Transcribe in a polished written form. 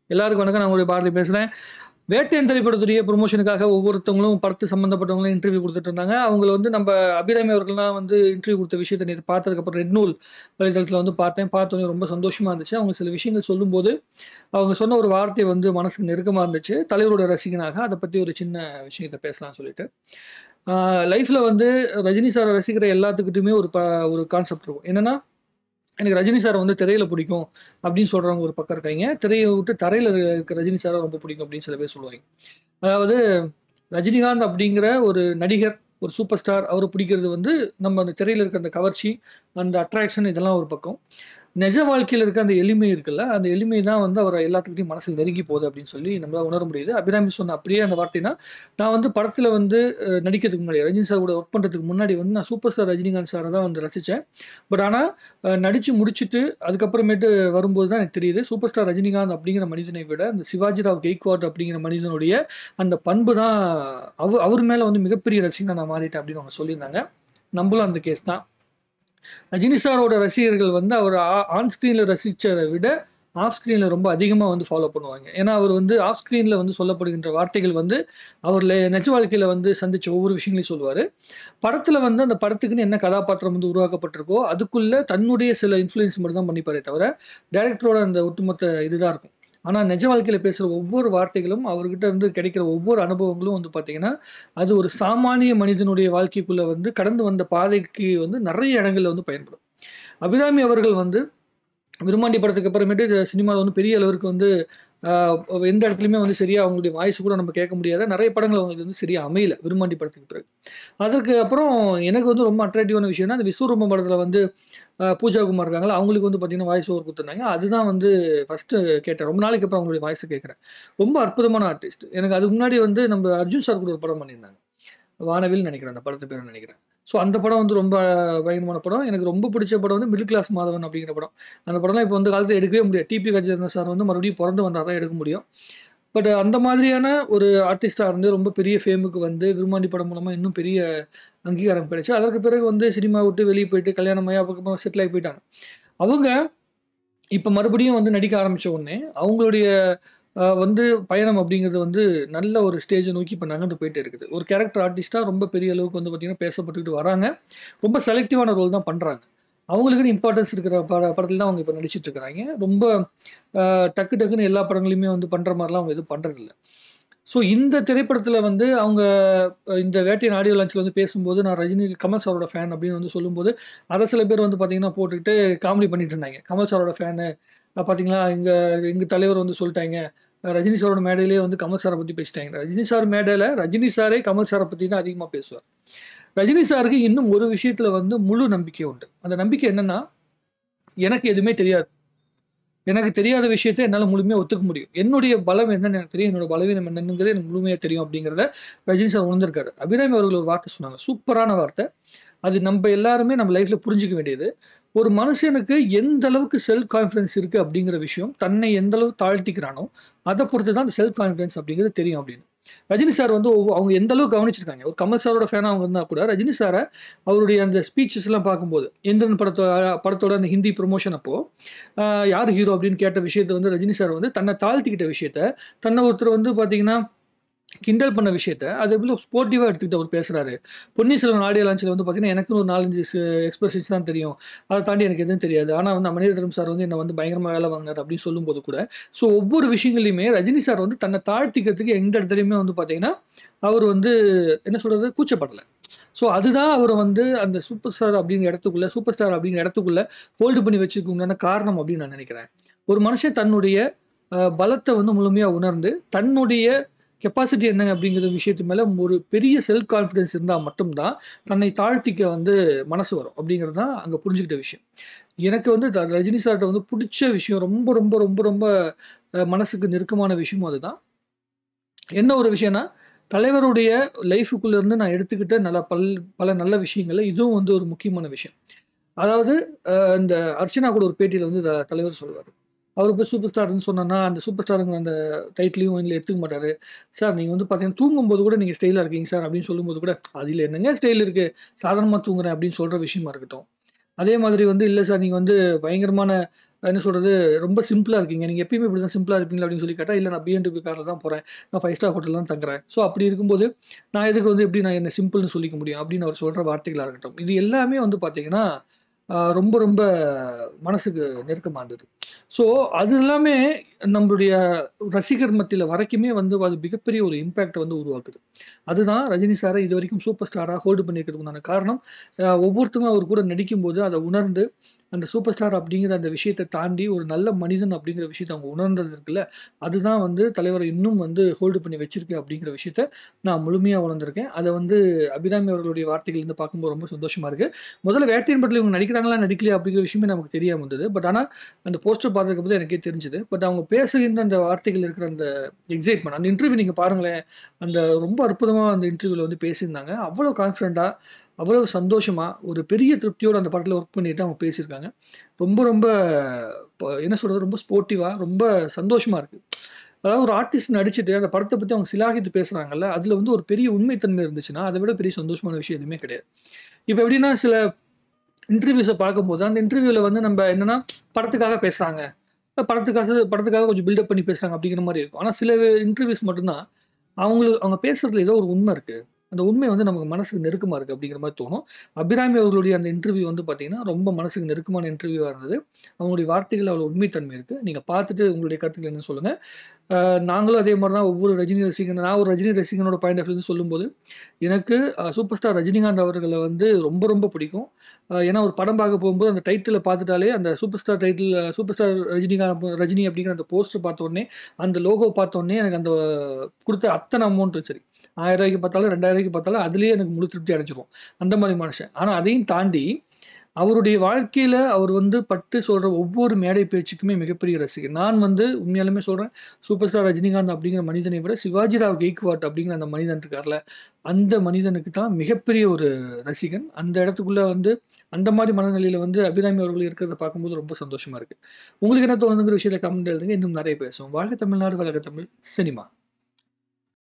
எல்லாருக்கும் வணக்கம். நான் உங்களுடைய பாரதி பேசுறேன். வேட்டையன் திரைப்படத்துடைய ப்ரொமோஷனுக்காக ஒவ்வொருத்தவங்களும் படத்து சம்மந்தப்பட்டவங்களும் இன்டர்வியூ குடுத்துட்டு இருந்தாங்க. அவங்கள வந்து நம்ப அபிராமி அவர்கள்லாம் வந்து இன்டர்வியூ குடுத்த விஷயத்த நேத்து பார்த்ததுக்கப்புறம் ரெட் நூல் வலைதளத்தில வந்து பார்த்தேன். பார்த்தோனே ரொம்ப சந்தோஷமா இருந்துச்சு. அவங்க சில விஷயங்கள் சொல்லும்போது, அவங்க சொன்ன ஒரு வார்த்தை வந்து மனசுக்கு நெருக்கமா இருந்துச்சு. தலைவரோட ரசிகனாக அத பத்தி ஒரு சின்ன விஷயத்த பேசலாம்னு சொல்லிட்டு. ஆ லைஃப்ல வந்து ரஜினி சார ரசிக்கிற எல்லாத்துக்கிட்டயுமே ஒரு கான்செப்ட் இருக்கும். என்னன்னா, எனக்கு ரஜினி சார வந்து திரையில பிடிக்கும் அப்படின்னு சொல்றவங்க ஒரு பக்கம் இருக்காய்ங்க. திரைய விட்டு தரையில இருக்க ரஜினி சார ரொம்ப பிடிக்கும் அப்படின்னு சில பேர் சொல்லுவாய்ங்க. அதாவது ரஜினிகாந்த் அப்படிங்கிற ஒரு நடிகர், ஒரு சூப்பர் ஸ்டார் அவர பிடிக்கிறது வந்து நம்ம அந்த திரையில இருக்க அந்த கவர்ச்சி, அந்த அட்ராக்ஷன் இதெல்லாம் ஒரு பக்கம். நிஜ வாழ்க்கையில இருக்க அந்த எளிமை இருக்குல்ல, அந்த எளிமை தான் வந்து அவர எல்லாத்துக்கிட்டயும் மனசுல நெருங்கி போகுது அப்படின்னு சொல்லி நம்மளால உணர முடியுது. அபிராமி சொன்ன அப்படியே அந்த வார்த்தைனா, நான் வந்து படத்துல வந்து நடிக்கிறதுக்கு முன்னாடி ரஜினி சார் கூட ஒர்க் பண்றதுக்கு முன்னாடி வந்து நான் சூப்பர் ஸ்டார் ரஜினிகாந்த் சார தான் வந்து ரசிச்சேன். பட் ஆனா நடிச்சு முடிச்சுட்டு அதுக்கப்புறமேட்டு வரும்போது தான் எனக்கு தெரியுது, சூப்பர் ஸ்டார் ரஜினிகாந்த் அப்படிங்கிற மனிதனை விட, அந்த சிவாஜிராவ் கெய்க்வாட் அப்படிங்கிற மனிதனுடைய அந்த பண்பு தான் அவர் மேல வந்து மிகப்பெரிய ரசிகனா நான் மாறிட்டேன் அப்படின்னு அவங்க சொல்லியிருந்தாங்க. நம்பளும் அந்த கேஸ் தான். ரஜினி சாரோட ரசிகர்கள் வந்து அவர் ஆன் ஸ்க்ரீன்ல ரசிச்சத விட, ஆஃப் ஸ்க்ரீன்ல ரொம்ப அதிகமா வந்து ஃபாலோ பண்ணுவாங்க. ஏன்னா, அவர் வந்து ஆஃப் ஸ்க்ரீன்ல வந்து சொல்லப்படுகின்ற வார்த்தைகள் வந்து, அவர் நிஜ வாழ்க்கையில வந்து சந்திச்ச ஒவ்வொரு விஷயங்களையும் சொல்லுவாரு. படத்துல வந்து அந்த படத்துக்குன்னு என்ன கதாபாத்திரம் வந்து உருவாக்கப்பட்டிருக்கோ, அதுக்குள்ள தன்னுடைய சில இன்ஃப்ளூயன்ஸ் மட்டும் தான் பண்ணிப்பாரே தவிர, டைரக்டரோட அந்த ஒட்டுமொத்த இதுதான் இருக்கும். ஆனா, நிஜ வாழ்க்கையில பேசுற ஒவ்வொரு வார்த்தைகளும், அவர்கிட்ட இருந்து கிடைக்கிற ஒவ்வொரு அனுபவங்களும் வந்து பார்த்தீங்கன்னா, அது ஒரு சாமானிய மனிதனுடைய வாழ்க்கைக்குள்ள வந்து கடந்து வந்த பாதைக்கு வந்து நெறைய இடங்கள்ல வந்து பயன்படும். அபிராமி அவர்கள் வந்து விருமாண்டி படத்துக்கு அப்புறமேட்டு சினிமால வந்து பெரிய அளவிற்கு வந்து ஆ எந்த இடத்துலயுமே வந்து சரியா அவங்களுடைய வாய்ஸ் கூட நம்ம கேட்க முடியாத நெறைய படங்கள் அவங்களுக்கு வந்து சரியா அமையல, விருமாண்டி படத்துக்கு பிறகு. அதற்கு அப்புறம் எனக்கு வந்து ரொம்ப அட்ராக்டிவான விஷயம்னா, அந்த விஸ்வரூபம் படத்துல வந்து பூஜா குமார் இருக்காங்கல்ல, அவங்களுக்கு வந்து பார்த்தீங்கன்னா, வாய்ஸ் ஓவர் குடுத்துருந்தாங்க. அதுதான் வந்து ஃபர்ஸ்ட்டு கேட்டேன். ரொம்ப நாளைக்கு அப்புறம் அவங்களுடைய வாய்ஸ கேட்கிறேன். ரொம்ப அற்புதமான ஆர்டிஸ்ட். எனக்கு அதுக்கு முன்னாடி வந்து நம்ம அர்ஜுன் சார் கூட ஒரு படம் பண்ணியிருந்தாங்க. வானவில்னு நெனைக்கிறேன். அந்த படத்து பேரு நெனைக்கிறேன். ஸோ அந்த படம் வந்து ரொம்ப பயங்கரமான படம். எனக்கு ரொம்ப பிடிச்ச படம் வந்து மிடில் கிளாஸ் மாதவன் அப்படிங்கிற படம். அந்த படம்லாம் இப்போ வந்து காலத்துல எடுக்கவே முடியாது. டிபி கஜேந்திரன் சார் வந்து மறுபடியும் பொறந்து வந்தா தான் எடுக்க முடியும். பட் அந்த மாதிரியான ஒரு ஆர்டிஸ்ட்டா இருந்து ரொம்ப பெரிய ஃபேமுக்கு வந்து விருமாண்டி படம் மூலமா இன்னும் பெரிய அங்கீகாரம் கிடைச்சு. அதற்கு பிறகு வந்து சினிமா விட்டு வெளிய போயிட்டு கல்யாணமாயி அதுக்கப்புறம் செட்டில் ஆகி போயிட்டாங்க. அவங்க இப்ப மறுபடியும் வந்து நடிக்க ஆரம்பிச்ச உடனே, அவங்களுடைய வந்து பயணம் அப்படிங்கிறது வந்து நல்ல ஒரு ஸ்டேஜ நோக்கி இப்ப நகர்ந்து போயிட்டே இருக்குது. ஒரு கேரக்டர் ஆர்டிஸ்ட்டா ரொம்ப பெரிய அளவுக்கு வந்து பார்த்தீங்கன்னா, பேசப்பட்டுக்கிட்டு வராங்க. ரொம்ப செலக்டிவான ரோல் தான் பண்றாங்க. அவங்களுக்குன்னு இம்பார்ட்டன்ஸ் இருக்கிற படத்துல தான் அவங்க இப்ப நடிச்சிட்டு இருக்கிறாய்ங்க. ரொம்ப டக்கு டக்குன்னு எல்லா படங்களையுமே வந்து பண்ற மாரிலாம் அவங்க எதுவும் பண்றதில்ல. ஸோ இந்த திரைப்படத்துல வந்து அவங்க இந்த வேட்டையன் ஆடியோ லான்ச்ல வந்து பேசும்போது, நான் ரஜினி கமல் சாரோட ஃபேன் அப்படின்னு வந்து சொல்லும்போது, அத சில பேர் வந்து பார்த்தீங்கன்னா போட்டுக்கிட்டு காமெடி பண்ணிட்டு இருந்தாய்ங்க. கமல் சாரோட ஃபேனு பார்த்தீங்களா, எங்க எங்க தலைவர் வந்து சொல்ட்டாய்ங்க. ரஜினி சாரோட மேடையிலேயே வந்து கமல் சார பத்தி பேசிட்டாய்ங்க. ரஜினி சார் மேடையில ரஜினி சாரே கமல் சார பத்தி தான் அதிகமா பேசுவார். ரஜினி சாருக்கு இன்னும் ஒரு விஷயத்துல வந்து முழு நம்பிக்கை உண்டு. அந்த நம்பிக்கை என்னன்னா, எனக்கு எதுவுமே தெரியாது. எனக்கு தெரியாத விஷயத்த என்னால முழுமையா ஒத்துக்க முடியும். என்னுடைய பலம் என்னன்னு எனக்கு தெரியும். என்னோட பலவீனம் என்னங்கிறது எனக்கு முழுமையா தெரியும் அப்படிங்கிறத ரஜினி சார் உணர்ந்திருக்காரு. அபிராமி அவர்கள் ஒரு வார்த்தை சொன்னாங்க. சூப்பரான வார்த்தை. அது நம்ப எல்லாருமே நம்ம லைஃப்ல புரிஞ்சுக்க வேண்டியது. ஒரு மனுஷனுக்கு எந்த அளவுக்கு செல்ஃப் கான்ஃபிடன்ஸ் இருக்கு அப்படிங்கிற விஷயம், தன்னை எந்த அளவு தாழ்த்திக்கிறானோ, அத பொறுத்து தான் அந்த செல்ஃப் கான்ஃபிடன்ஸ் அப்படிங்கிறது தெரியும் அப்படின்னு. ரஜினி சார் வந்து அவங்க எந்த அளவுக்கு கவனிச்சிருக்காங்க. ஒரு கமல் சாரோட ஃபேனா அவங்க இருந்தா கூட, ரஜினி சார அவருடைய அந்த ஸ்பீச்சஸ்லாம் பார்க்கும்போது, எந்திரன் படத்தோட அந்த ஹிந்தி ப்ரமோஷன் அப்போ, யார் ஹீரோ அப்படின்னு கேட்ட விஷயத்த வந்து ரஜினி சார் வந்து தன்னை தாழ்த்திக்கிட்ட விஷயத்த, தன்னை ஒருத்தர் வந்து பார்த்தீங்கன்னா கிண்டல் பண்ண விஷயத்த, அது எவ்வளோ ஸ்போர்ட்டிவா எடுத்துக்கிட்டு அவர் பேசுறாரு. பொன்னியின் செல்வன் ஆடியோ லான்ச்ல வந்து பார்த்தீங்கன்னா, எனக்குன்னு ஒரு 4, 5 எக்ஸ்பிரஷன்ஸ் தான் தெரியும். அத தாண்டி எனக்கு எதுவும் தெரியாது. ஆனா வந்து மணிரத்னம் சார் வந்து என்ன வந்து பயங்கரமா வேலை வாங்குனாரு அப்படின்னு சொல்லும்போது கூட, ஸோ ஒவ்வொரு விஷயங்கள்லயுமே ரஜினி சார் வந்து தன்னை தாழ்த்திக்கிறதுக்கு எந்த இடத்துலயுமே வந்து பார்த்தீங்கன்னா, அவர் வந்து என்ன சொல்றது? கூச்சப்படல. ஸோ அதுதான் அவர வந்து அந்த சூப்பர் ஸ்டார் அப்படிங்கிற இடத்துக்குள்ள சூப்பர் ஸ்டார் அப்படிங்கிற இடத்துக்குள்ள ஹோல்டு பண்ணி வச்சுக்க உண்டான காரணம் அப்படின்னு நான் நினைக்கிறேன். ஒரு மனுஷன் தன்னுடைய பலத்த வந்து முழுமையா உணர்ந்து, தன்னுடைய கெப்பாசிட்டி என்ன அப்படிங்கிற விஷயத்து மேல ஒரு பெரிய செல்ஃப் கான்ஃபிடன்ஸ் இருந்தா மட்டும் தான், தன்னை தாழ்த்திக்க வந்து மனசு வரும். அப்படிங்கிறது தான் அங்க புரிஞ்சுக்கிட்ட விஷயம். எனக்கு வந்து ரஜினி சார்ட்ட வந்து புடிச்ச விஷயம் ரொம்ப ரொம்ப ரொம்ப ரொம்ப மனசுக்கு நெருக்கமான விஷயமும் அதுதான். என்ன ஒரு விஷயம்னா, தலைவருடைய லைஃப்க்குள்ள இருந்து நான் எடுத்துக்கிட்ட பல நல்ல விஷயங்கள்ல இதுவும் வந்து ஒரு முக்கியமான விஷயம். அதாவது இந்த அர்ச்சனா கூட ஒரு பேட்டியில வந்து தலைவர் சொல்லுவாரு. அவரு போய் சூப்பர் ஸ்டார்ன்னு சொன்னோன்னா, அந்த சூப்பர் ஸ்டாருங்கிற அந்த டைட்டிலையும் இதுல எடுத்துக்க மாட்டாரு. "சார் நீங்க வந்து பார்த்தீங்கன்னா, தூங்கும்போது கூட நீங்க ஸ்டைலா இருக்கீங்க சார்" அப்படின்னு சொல்லும்போது கூட, "அதில என்னங்க ஸ்டைல் இருக்கு? சாதாரணமா தூங்குறேன்" அப்படின்னு சொல்ற விஷயமா இருக்கட்டும். அதே மாதிரி வந்து, "இல்ல சார் நீங்க வந்து பயங்கரமான என்ன சொல்றது, ரொம்ப சிம்பிளா இருக்கீங்க. நீங்க எப்பயுமே இப்படி தான் சிம்பிளா இருப்பீங்களா அப்படின்னு சொல்லி கேட்டா, இல்ல நான் BMW கார்ல தான் போறேன். நான் 5 ஸ்டார் ஹோட்டல்ல தான் தங்குறேன். ஸோ அப்படி இருக்கும்போது, நான் எதுக்கு வந்து எப்படி நான் என்ன சிம்பிள்னு சொல்லிக்க முடியும்? அப்படின்னு அவர் சொல்ற வார்த்தைகளா இருக்கட்டும். இது எல்லாமே வந்து பார்த்தீங்கன்னா, ரொம்ப ரொம்ப மனசுக்கு நெருக்கமா இருந்தது. ஸோ அது எல்லாமே நம்மளுடைய ரசிகர் மத்தியில வரைக்குமே வந்து அது மிகப்பெரிய ஒரு இம்பாக்ட்ட வந்து உருவாக்குது. அதுதான் ரஜினி சார இதுவரைக்கும் சூப்பர் ஸ்டாரா ஹோல்டு பண்ணியிருக்கிறதுக்கு உண்டான காரணம். ஒவ்வொருத்தரும் அவர் கூட நடிக்கும்போது அத உணர்ந்து, அந்த சூப்பர் ஸ்டார் அப்படிங்கிற அந்த விஷயத்த தாண்டி ஒரு நல்ல மனிதன் அப்படிங்கிற விஷயத்த அவங்க உணர்ந்தது இருக்குல்ல, அதுதான் வந்து தலைவர இன்னும் வந்து ஹோல்டு பண்ணி வச்சிருக்கு அப்படிங்கிற விஷயத்த நான் முழுமையா உணர்ந்திருக்கேன். அத வந்து அபிராமி அவர்களுடைய வார்த்தைகள்லருந்து பார்க்கும்போது ரொம்ப சந்தோஷமா இருக்கு. முதல்ல வேட்டையன் படத்துல இவங்க நடிக்கிறாங்களா, நடிக்கலையா அப்படிங்கிற விஷயமே நமக்கு தெரியாம இருந்தது. பட் ஆனா, அந்த போஸ்டர் பார்த்ததுக்கப்புறம் தான் எனக்கே தெரிஞ்சது. பட் அவங்க பேசுகின்ற அந்த வார்த்தைகள் இருக்கிற அந்த எக்ஸைட்மென்ட், அந்த இன்டர்வியூ நீங்க பாருங்களேன். அந்த ரொம்ப அற்புதமா அந்த இன்டர்வியூல வந்து பேசியிருந்தாங்க. அவ்வளோ கான்ஃபிடென்ட்டா, அவ்வளவு சந்தோஷமா, ஒரு பெரிய திருப்தியோட அந்த படத்துல ஒர்க் பண்ணிட்டு அவங்க பேசியிருக்காங்க. ரொம்ப ரொம்ப என்ன சொல்றது, ரொம்ப ஸ்போர்ட்டிவா, ரொம்ப சந்தோஷமா இருக்கு. அதாவது ஒரு ஆர்டிஸ்ட் நடிச்சுட்டு அந்த படத்த பத்தி அவங்க சிலாகித்து பேசுறாங்கல்ல, அதுல வந்து ஒரு பெரிய உண்மைத்தன்மை இருந்துச்சுன்னா, அத விட பெரிய சந்தோஷமான விஷயம் எதுவுமே கிடையாது. இப்ப எப்படின்னா, சில இன்டர்வியூஸ பார்க்கும்போது, அந்த இன்டர்வியூல வந்து நம்ப என்னன்னா, படத்துக்காக பேசுறாங்க. படத்துக்காக கொஞ்சம் பில்டப் பண்ணி பேசுறாங்க அப்படிங்கிற மாரி இருக்கும். ஆனா சில இன்டர்வியூஸ் மட்டும் தான், அவங்க பேசுறதுல ஏதோ ஒரு உண்மை இருக்கு. அந்த உண்மை வந்து நமக்கு மனசுக்கு நெருக்கமா இருக்கு அப்படிங்கிற மாரி தோணும். அபிராமி அவர்களுடைய அந்த இன்டர்வியூ வந்து பார்த்தீங்கன்னா, ரொம்ப மனசுக்கு நெருக்கமான இன்டர்வியூவா இருந்தது. அவங்களுடைய வார்த்தைகள்ல அவ்வளோ உண்மைத்தன்மை இருக்கு. நீங்க பார்த்துட்டு உங்களுடைய கருத்துக்கள் என்னன்னு சொல்லுங்க. நாங்களும் அதே மாரி தான் ஒவ்வொரு ரஜினி ரசிகன், நான் ஒரு ரஜினி ரசிகனோட பாயிண்ட் ஆஃப் வியூ சொல்லும்போது, எனக்கு சூப்பர் ஸ்டார் ரஜினிகாந்த் அவர்கள வந்து ரொம்ப ரொம்ப பிடிக்கும். ஏன்னா ஒரு படம் பார்க்க போகும்போது அந்த டைட்டில பார்த்துட்டாலே அந்த super star title super star Rajini அப்படிங்கிற அந்த போஸ்டர் பார்த்த உடனே, அந்த லோகோ பார்த்த உடனே எனக்கு அந்த குடுத்த அத்தனை அமௌண்ட்டும் சரி, ரூ. 1000க்கு பார்த்தாலும், ரூ. 2000க்கு பார்த்தாலும் அதிலேயே எனக்கு முழு திருப்தி அடைஞ்சிரும். அந்த மாரி மனுஷன். ஆனா அதையும் தாண்டி அவருடைய வாழ்க்கையில அவர் வந்து பட்டு சொல்ற ஒவ்வொரு மேடை பேச்சுக்குமே மிகப்பெரிய ரசிகன். நான் வந்து உண்மையாலுமே சொல்றேன், சூப்பர் ஸ்டார் ரஜினிகாந்த் அப்படிங்கிற மனிதனை விட சிவாஜி ராவ் கெய்க்வாட் அப்படிங்கிற அந்த மனிதன் இருக்கார்ல, அந்த மனிதனுக்கு தான் மிகப்பெரிய ஒரு ரசிகன். அந்த இடத்துக்குள்ள வந்து அந்த மாரி மனநிலையில வந்து அபிராமி அவர்கள் இருக்கிறத பார்க்கும்போது ரொம்ப சந்தோஷமா இருக்கு. உங்களுக்கு என்ன தோணுதுங்கிற விஷயத்த கமெண்ட் எழுதுங்க. இன்னும் நெறைய பேசுவோம். வாழ்க தமிழ்நாடு! வளர்க தமிழ்! சினிமா.